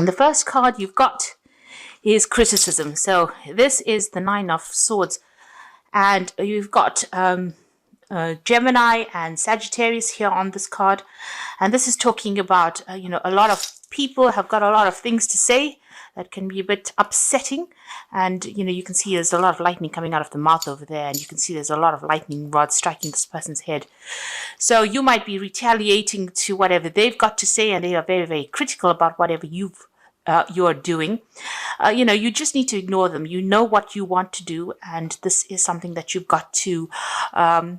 And the first card you've got is criticism. So this is the Nine of Swords, and you've got Gemini and Sagittarius here on this card, and this is talking about a lot of people have got a lot of things to say that can be a bit upsetting, and you can see there's a lot of lightning coming out of the mouth over there, and you can see there's a lot of lightning rods striking this person's head. So you might be retaliating to whatever they've got to say, and they are very, very critical about whatever you're doing. You just need to ignore them. You know what you want to do, and this is something that you've got to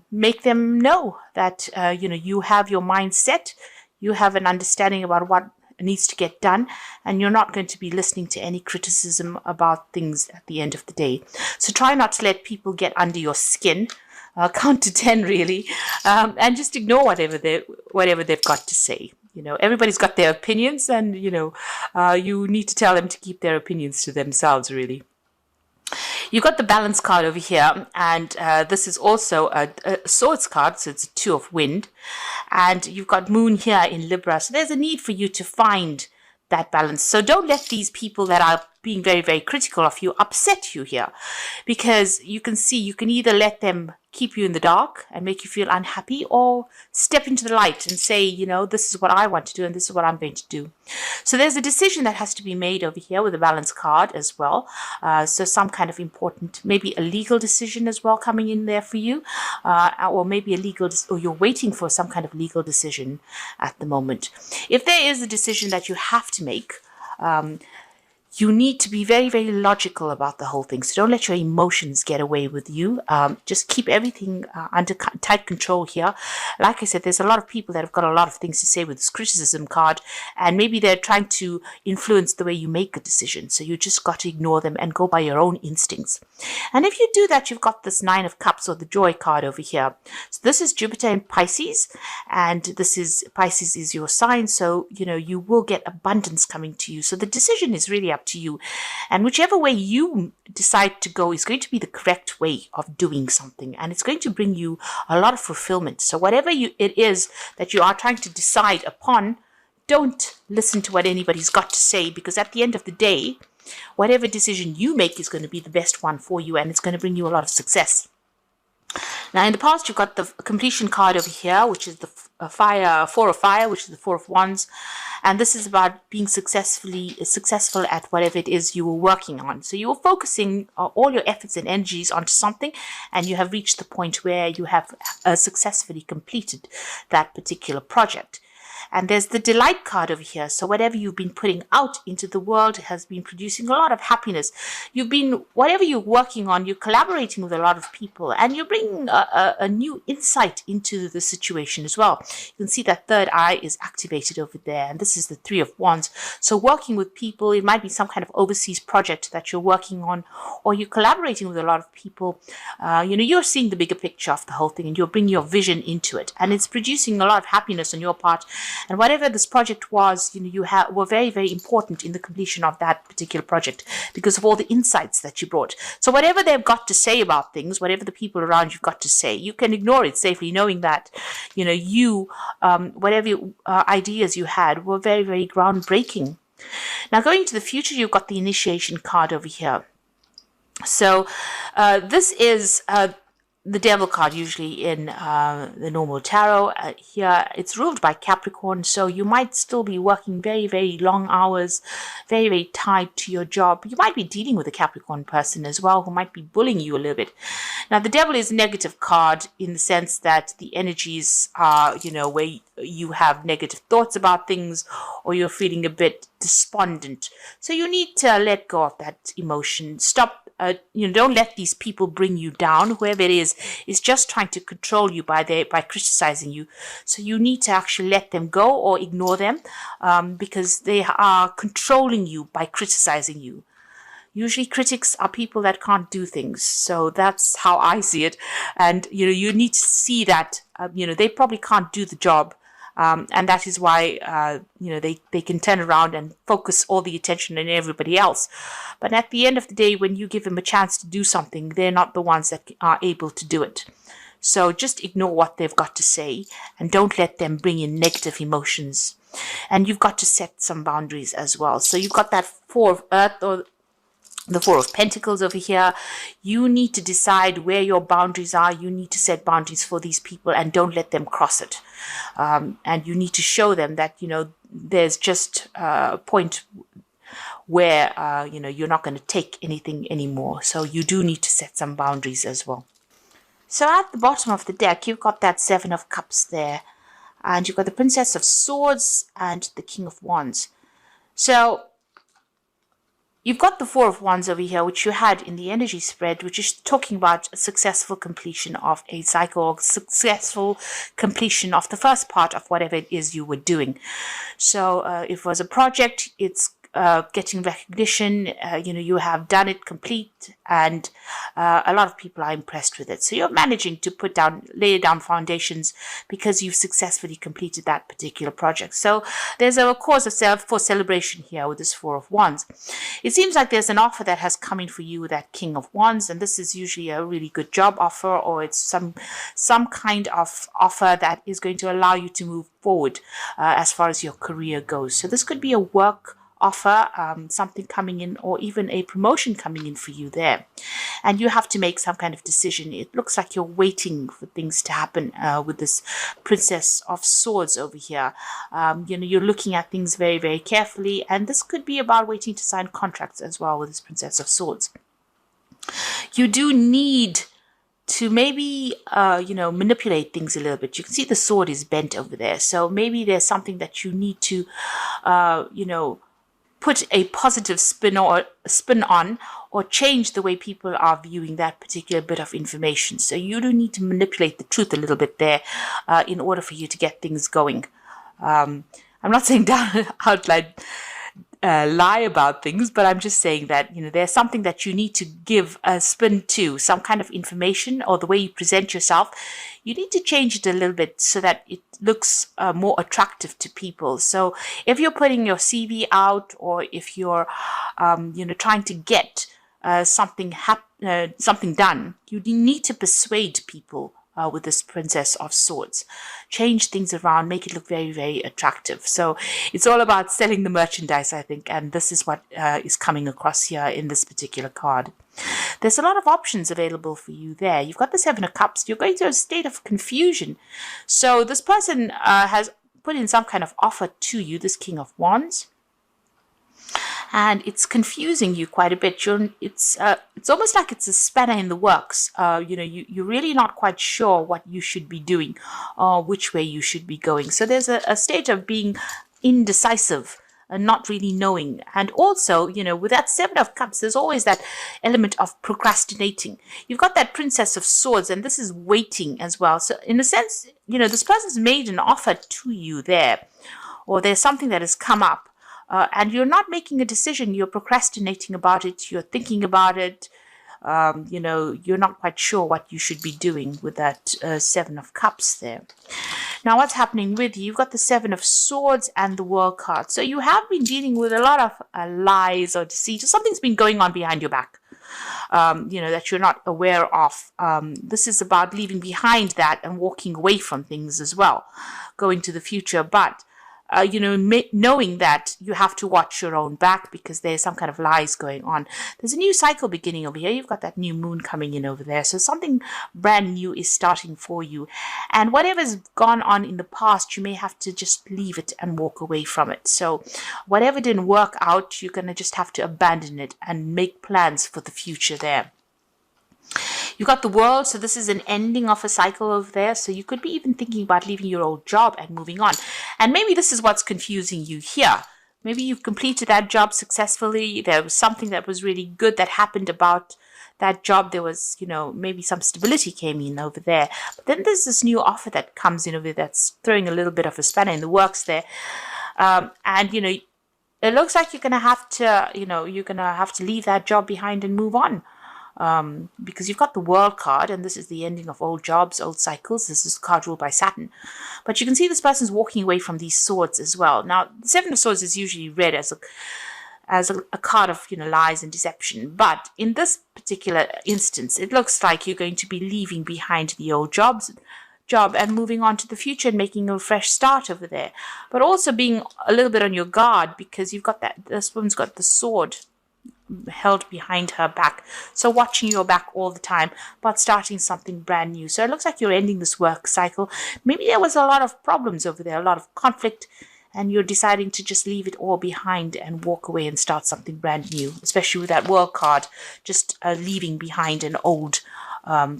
make them know that you have your mind set, you have an understanding about what needs to get done, and you're not going to be listening to any criticism about things at the end of the day. So try not to let people get under your skin. Count to 10 really, and just ignore whatever they've got to say. Everybody's got their opinions, and you need to tell them to keep their opinions to themselves, really. You've got the balance card over here, and this is also a swords card, so it's a two of wind, and you've got moon here in Libra. So there's a need for you to find that balance. So don't let these people that are being very, very critical of you upset you here, because you can either let them keep you in the dark and make you feel unhappy, or step into the light and say, this is what I want to do and this is what I'm going to do. So there's a decision that has to be made over here with the balance card as well. So some kind of important, maybe a legal decision as well coming in there for you, or maybe or you're waiting for some kind of legal decision at the moment. If there is a decision that you have to make, you need to be very, very logical about the whole thing. So don't let your emotions get away with you. Just keep everything under tight control here. Like I said, there's a lot of people that have got a lot of things to say with this criticism card, and maybe they're trying to influence the way you make a decision. So you just got to ignore them and go by your own instincts. And if you do that, you've got this Nine of Cups, or the Joy card over here. So this is Jupiter in Pisces, and Pisces is your sign. So, you will get abundance coming to you. So the decision is really up to you, and whichever way you decide to go is going to be the correct way of doing something, and it's going to bring you a lot of fulfillment. So whatever it is that you are trying to decide upon, don't listen to what anybody's got to say, because at the end of the day, whatever decision you make is going to be the best one for you, and it's going to bring you a lot of success. Now, in the past, you've got the completion card over here, which is the Four of Fire, which is the Four of Wands. And this is about being successful at whatever it is you were working on. So you were focusing all your efforts and energies onto something, and you have reached the point where you have successfully completed that particular project. And there's the Delight card over here. So whatever you've been putting out into the world has been producing a lot of happiness. Whatever you're working on, you're collaborating with a lot of people, and you're bringing a new insight into the situation as well. You can see that third eye is activated over there, and this is the Three of Wands. So working with people, it might be some kind of overseas project that you're working on, or you're collaborating with a lot of people. You're seeing the bigger picture of the whole thing, and you're bringing your vision into it, and it's producing a lot of happiness on your part. And whatever this project was, were very, very important in the completion of that particular project, because of all the insights that you brought. So whatever they've got to say about things, whatever the people around you've got to say, you can ignore it safely, knowing that, whatever ideas you had were very, very groundbreaking. Now, going into the future, you've got the Initiation card over here. So this is the Devil card, usually in the normal tarot. Here it's ruled by Capricorn, so you might still be working very, very long hours, very, very tied to your job. You might be dealing with a Capricorn person as well, who might be bullying you a little bit. Now, the Devil is a negative card in the sense that the energies are, where you have negative thoughts about things, or you're feeling a bit despondent. So you need to let go of that emotion. Stop. Don't let these people bring you down. Whoever it is just trying to control you by criticizing you. So you need to actually let them go or ignore them, because they are controlling you by criticizing you. Usually critics are people that can't do things. So that's how I see it. And, you need to see that, they probably can't do the job. And that is why, they can turn around and focus all the attention on everybody else. But at the end of the day, when you give them a chance to do something, they're not the ones that are able to do it. So just ignore what they've got to say and don't let them bring in negative emotions. And you've got to set some boundaries as well. So you've got that Four of Earth, or the Four of Pentacles over here. You need to decide where your boundaries are. You need to set boundaries for these people and don't let them cross it. And you need to show them that, there's just a point where, you're not going to take anything anymore. So you do need to set some boundaries as well. So at the bottom of the deck, you've got that Seven of Cups there. And you've got the Princess of Swords and the King of Wands. So you've got the Four of Wands over here, which you had in the energy spread, which is talking about a successful completion of a cycle, or successful completion of the first part of whatever it is you were doing. So if it was a project, it's getting recognition, you have done it complete, and a lot of people are impressed with it. So you're managing to lay down foundations because you've successfully completed that particular project. So there's a cause for celebration here with this Four of Wands. It seems like there's an offer that has come in for you with that King of Wands, and this is usually a really good job offer, or it's some kind of offer that is going to allow you to move forward as far as your career goes. So this could be a work offer, something coming in, or even a promotion coming in for you there, and you have to make some kind of decision. It looks like you're waiting for things to happen with this Princess of Swords over here. You're looking at things very, very carefully, and this could be about waiting to sign contracts as well with this Princess of Swords. You do need to maybe manipulate things a little bit. You can see the sword is bent over there, so maybe there's something that you need to put a positive spin on, or change the way people are viewing that particular bit of information. So you do need to manipulate the truth a little bit there in order for you to get things going. I'm not saying outright lie about things, but I'm just saying that there's something that you need to give a spin to, some kind of information, or the way you present yourself. You need to change it a little bit so that it looks more attractive to people. So if you're putting your CV out, or if you're trying to get something done, you need to persuade people with this Princess of Swords. Change things around, make it look very, very attractive. So it's all about selling the merchandise, I think, and this is what is coming across here in this particular card. There's a lot of options available for you there. You've got the Seven of Cups. You're going through a state of confusion. So this person has put in some kind of offer to you, this King of Wands, and it's confusing you quite a bit. It's almost like it's a spanner in the works. You're really not quite sure what you should be doing or which way you should be going. So there's a stage of being indecisive and not really knowing. And also, with that Seven of Cups, there's always that element of procrastinating. You've got that Princess of Swords, and this is waiting as well. So in a sense, this person's made an offer to you there, or there's something that has come up. And you're not making a decision. You're procrastinating about it. You're thinking about it. You're not quite sure what you should be doing with that Seven of Cups there. Now, what's happening with you? You've got the Seven of Swords and the World card. So you have been dealing with a lot of lies or deceit. Something's been going on behind your back, that you're not aware of. This is about leaving behind that and walking away from things as well, going to the future. But knowing that you have to watch your own back because there's some kind of lies going on. There's a new cycle beginning over here. You've got that new moon coming in over there. So something brand new is starting for you. And whatever's gone on in the past, you may have to just leave it and walk away from it. So whatever didn't work out, you're going to just have to abandon it and make plans for the future there. You've got the World, so this is an ending of a cycle over there. So you could be even thinking about leaving your old job and moving on. And maybe this is what's confusing you here. Maybe you've completed that job successfully. There was something that was really good that happened about that job. There was, maybe some stability came in over there. But then there's this new offer that comes in over there that's throwing a little bit of a spanner in the works there. It looks like you're going to have to leave that job behind and move on. Because you've got the World card, and this is the ending of old jobs, old cycles. This is the card ruled by Saturn. But you can see this person's walking away from these swords as well. Now, the Seven of Swords is usually read as as a card of, lies and deception. But in this particular instance, it looks like you're going to be leaving behind the old job and moving on to the future and making a fresh start over there. But also being a little bit on your guard, because you've got this woman's got the sword held behind her back, so watching your back all the time, but starting something brand new. So it looks like you're ending this work cycle. Maybe there was a lot of problems over there, a lot of conflict, and you're deciding to just leave it all behind and walk away and start something brand new, especially with that world card, just leaving behind an old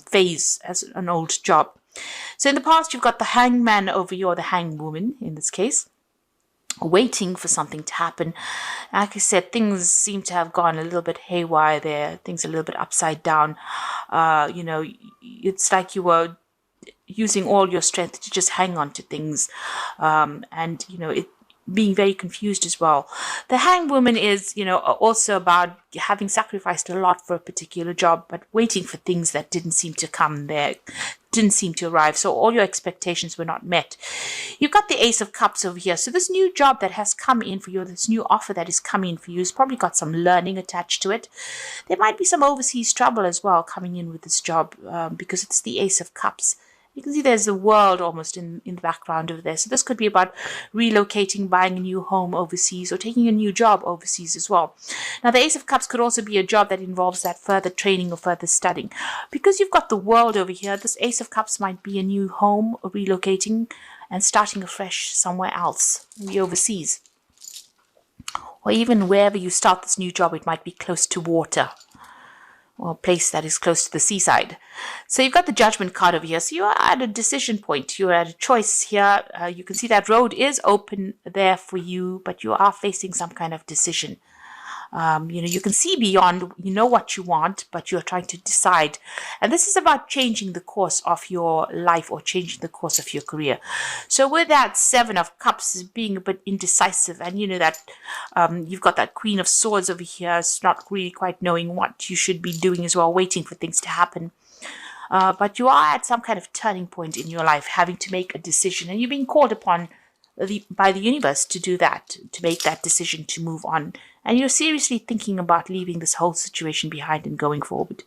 phase, as an old job. So in the past, you've got the hangman over you, or the hangwoman in this case, waiting for something to happen. Like I said, things seem to have gone a little bit haywire there. Things a little bit upside down. It's like you were using all your strength to just hang on to things, and it being very confused as well. The hangwoman is, also about having sacrificed a lot for a particular job, but waiting for things that didn't seem to come there, didn't seem to arrive. So all your expectations were not met. You've got the Ace of Cups over here. So this new job that has come in for you, this new offer that is coming in for you, has probably got some learning attached to it. There might be some overseas trouble as well coming in with this job, because it's the Ace of Cups. You can see there's the world almost in the background over there. So this could be about relocating, buying a new home overseas, or taking a new job overseas as well. Now, the Ace of Cups could also be a job that involves that further training or further studying. Because you've got the world over here, this Ace of Cups might be a new home, or relocating and starting afresh somewhere else, maybe overseas. Or even wherever you start this new job, it might be close to water, or a place that is close to the seaside. So you've got the Judgment card over here. So you're at a decision point. You're at a choice here. You can see that road is open there for you, but you are facing some kind of decision. You can see beyond, you know what you want, but you're trying to decide. And this is about changing the course of your life, or changing the course of your career. So with that Seven of Cups being a bit indecisive, and that you've got that Queen of Swords over here, it's not really quite knowing what you should be doing as well, waiting for things to happen. But you are at some kind of turning point in your life, having to make a decision, and you're being called upon by the universe to do that, to make that decision, to move on. And you're seriously thinking about leaving this whole situation behind and going forward.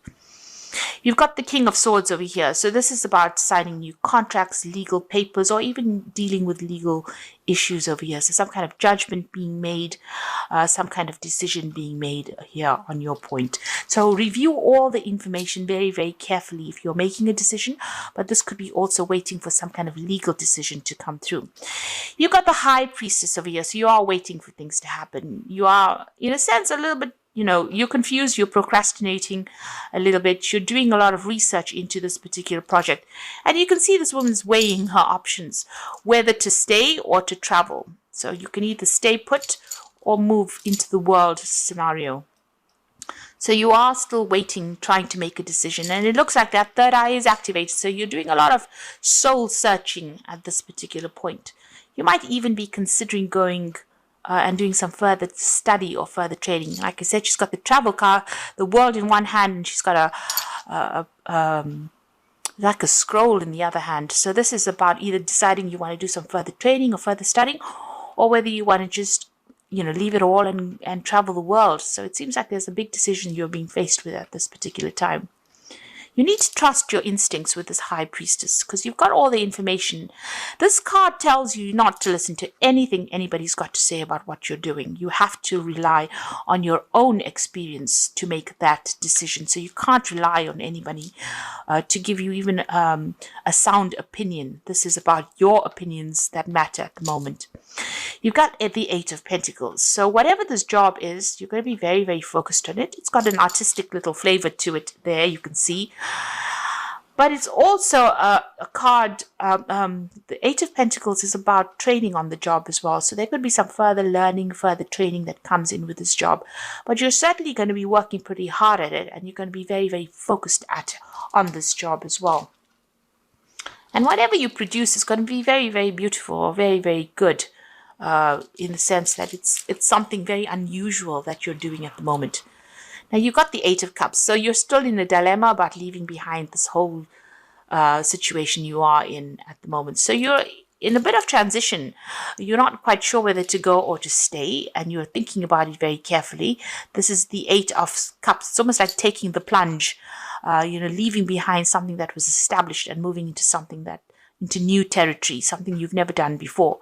You've got the King of Swords over here. So this is about signing new contracts, legal papers, or even dealing with legal issues over here. So some kind of judgment being made, some kind of decision being made here on your point. So review all the information very, very carefully if you're making a decision. But this could be also waiting for some kind of legal decision to come through. You've got the High Priestess over here. So you are waiting for things to happen. You are, in a sense, a little bit, you're confused, you're procrastinating a little bit, you're doing a lot of research into this particular project. And you can see this woman's weighing her options, whether to stay or to travel. So you can either stay put or move into the world scenario. So you are still waiting, trying to make a decision. And it looks like that third eye is activated. So you're doing a lot of soul searching at this particular point. You might even be considering going and doing some further study or further training. Like I said, she's got the travel card, the world in one hand, and she's got like a scroll in the other hand. So this is about either deciding you want to do some further training or further studying, or whether you want to just, leave it all and travel the world. So it seems like there's a big decision you're being faced with at this particular time. You need to trust your instincts with this High Priestess, because you've got all the information. This card tells you not to listen to anything anybody's got to say about what you're doing. You have to rely on your own experience to make that decision. So you can't rely on anybody to give you even a sound opinion. This is about your opinions that matter at the moment. You've got the Eight of Pentacles. So whatever this job is, you're going to be very, very focused on it. It's got an artistic little flavor to it there, you can see. But it's also a card, the Eight of Pentacles is about training on the job as well. So there could be some further learning, further training that comes in with this job. But you're certainly going to be working pretty hard at it, and you're going to be very, very focused on this job as well. And whatever you produce is going to be very, very beautiful, or very, very good, in the sense that it's something very unusual that you're doing at the moment. Now, you've got the Eight of Cups, so you're still in a dilemma about leaving behind this whole situation you are in at the moment. So you're in a bit of transition. You're not quite sure whether to go or to stay, and you're thinking about it very carefully. This is the Eight of Cups. It's almost like taking the plunge, leaving behind something that was established and moving into new territory, something you've never done before.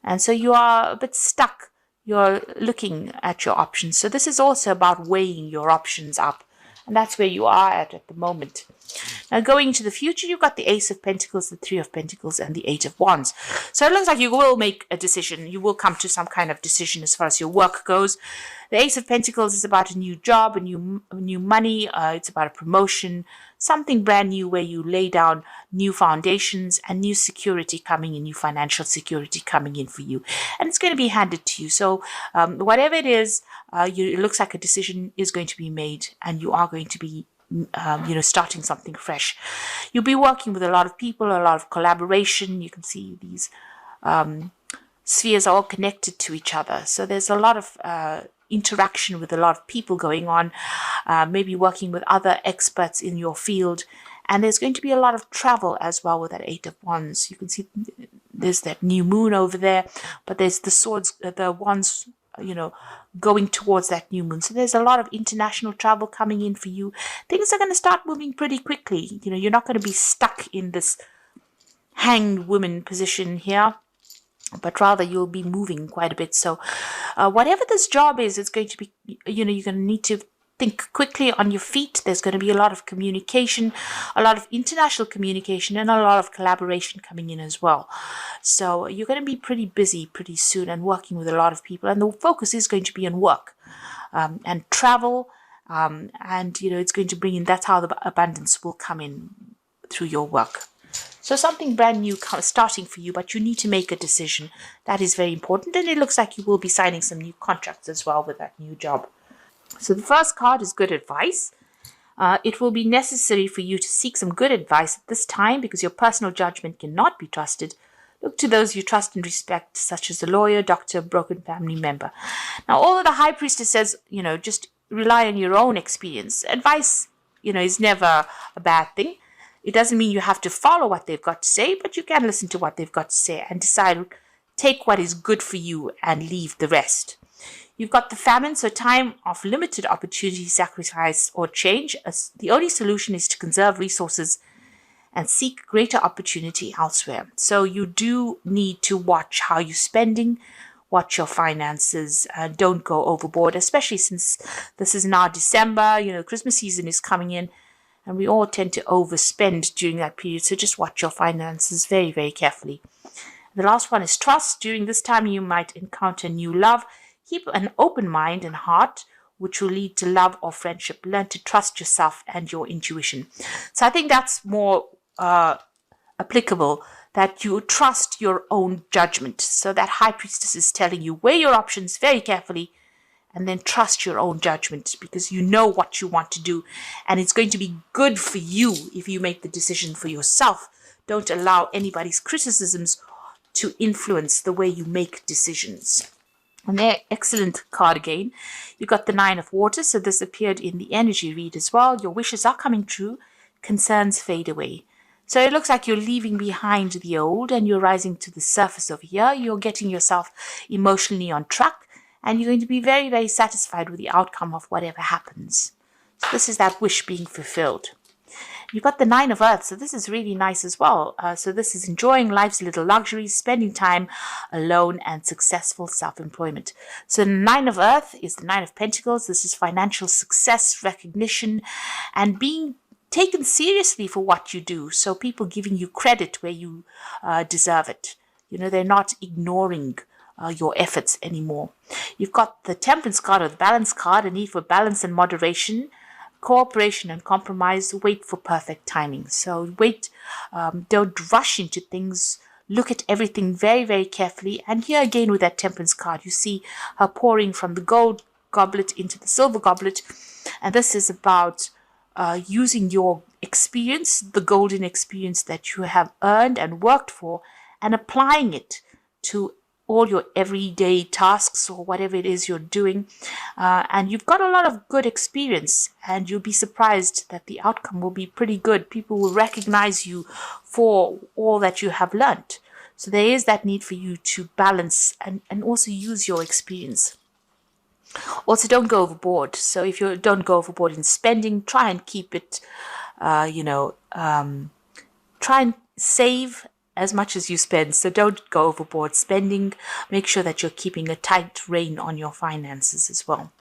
And so you are a bit stuck. You're looking at your options. So this is also about weighing your options up. And that's where you are at the moment. Now, going into the future, you've got the Ace of Pentacles, the Three of Pentacles, and the Eight of Wands. So it looks like you will make a decision. You will come to some kind of decision as far as your work goes. The Ace of Pentacles is about a new job, a new money. It's about a promotion, something brand new where you lay down new foundations and new security coming in, new financial security coming in for you. And it's going to be handed to you. So whatever it is, it looks like a decision is going to be made, and you are going to be starting something fresh. You'll be working with a lot of people, a lot of collaboration. You can see these spheres are all connected to each other. So there's a lot of interaction with a lot of people going on, maybe working with other experts in your field. And there's going to be a lot of travel as well with that Eight of Wands. You can see there's that new moon over there, but there's the wands, going towards that new moon. So there's a lot of international travel coming in for you. Things are going to start moving pretty quickly. You're not going to be stuck in this hanged woman position here, but rather you'll be moving quite a bit. So whatever this job is, it's going to be, you're going to need to think quickly on your feet. There's going to be a lot of communication, a lot of international communication, and a lot of collaboration coming in as well. So you're going to be pretty busy pretty soon and working with a lot of people. And the focus is going to be on work and travel. And, it's going to bring in, that's how the abundance will come in through your work. So something brand new starting for you, but you need to make a decision. That is very important. And it looks like you will be signing some new contracts as well with that new job. So the first card is good advice. It will be necessary for you to seek some good advice at this time because your personal judgment cannot be trusted. Look to those you trust and respect, such as a lawyer, doctor, broken family member. Now, although the High Priestess says, just rely on your own experience, advice, is never a bad thing. It doesn't mean you have to follow what they've got to say, but you can listen to what they've got to say and decide, take what is good for you and leave the rest. You've got the famine, so time of limited opportunity, sacrifice, or change. The only solution is to conserve resources and seek greater opportunity elsewhere. So you do need to watch how you're spending, watch your finances, don't go overboard, especially since this is now December, Christmas season is coming in, and we all tend to overspend during that period. So just watch your finances very, very carefully. The last one is trust. During this time, you might encounter new love. Keep an open mind and heart, which will lead to love or friendship. Learn to trust yourself and your intuition. So I think that's more applicable, that you trust your own judgment. So that High Priestess is telling you, weigh your options very carefully and then trust your own judgment because you know what you want to do. And it's going to be good for you if you make the decision for yourself. Don't allow anybody's criticisms to influence the way you make decisions. And there, excellent card again. You got the Nine of Water, so this appeared in the energy read as well. Your wishes are coming true, concerns fade away. So it looks like you're leaving behind the old and you're rising to the surface over here. You're getting yourself emotionally on track and you're going to be very, very satisfied with the outcome of whatever happens. So this is that wish being fulfilled. You've got the Nine of Earth, so this is really nice as well. So this is enjoying life's little luxuries, spending time alone, and successful self-employment. So the Nine of Earth is the Nine of Pentacles. This is financial success, recognition, and being taken seriously for what you do. So people giving you credit where you deserve it. They're not ignoring your efforts anymore. You've got the Temperance card or the Balance card, a need for balance and moderation, cooperation and compromise. Wait for perfect timing. So wait, don't rush into things. Look at everything very, very carefully. And here again with that Temperance card, you see her pouring from the gold goblet into the silver goblet. And this is about using your experience, the golden experience that you have earned and worked for, and applying it to all your everyday tasks or whatever it is you're doing. And you've got a lot of good experience and you'll be surprised that the outcome will be pretty good. People will recognize you for all that you have learned. So there is that need for you to balance and also use your experience. Also, don't go overboard. So if you don't go overboard in spending, try and keep it, try and save as much as you spend. So don't go overboard spending. Make sure that you're keeping a tight rein on your finances as well.